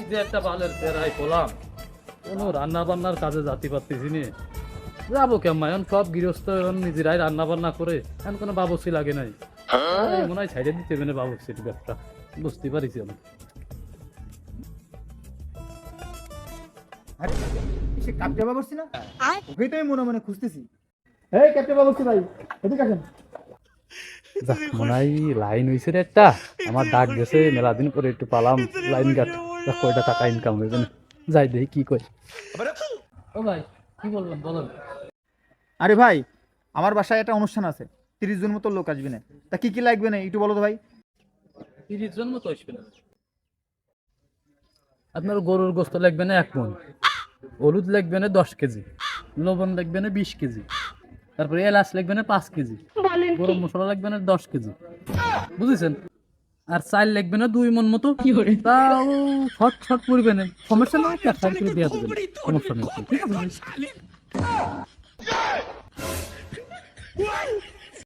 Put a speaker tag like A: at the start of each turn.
A: যে একটা বালের পেরাই পোলাম, কোনো রান্না বান্নার কাজে জাতি পারতেছি নি। যাবো কেমন এখন সব গৃহস্থ এখন নিজেরাই রান্না বান্না করে, এখন কোনো বাবুর্চি লাগে নাই। এই মনে হয় ছাইড়ে দিতে হবে না বাবুর্চির ব্যবসা, বুঝতে পারিছি আমি।
B: আরে সে কাপটা বাবুর্চি না, ওকেই তো আমি মনে মনে খুঁজতেছি। এই কাপটা বাবুর্চি ভাই, এদিকে আসেন।
A: যাক মনে হয় লাইন হয়েছে রে একটা, আমার ডাক গেছে মেলা দিন পরে একটু পালাম লাইন গাট, যাক কয়টা টাকা ইনকাম হয়েছে না, যাই দেখি কি কই। ও ভাই কি বললাম বলেন।
B: আরে ভাই, আমার বাসায় একটা অনুষ্ঠান আছে, 30 জন মতো লোক আসবে না। তা কি কি লাগবে না একটু বলো তো ভাই।
A: 30 জন মতো আসবে না। আপনার গরুর গোস্ত লাগবে না 1 মণ, হলুদ লাগবে না 10 কেজি, লবণ লাগবে না 20 কেজি, তারপরে এলাচ লাগবে না 5 কেজি, গরম মশলা লাগবে না 10 কেজি, বুঝেছেন? আর চাল লাগবে না 2 মণ মতো। তাও শর্ট শর্ট পড়বে না, সমস্যা নয়, ক্যাশ করে দেওয়া দেবেন, সমস্যা নেই, ঠিক আছে?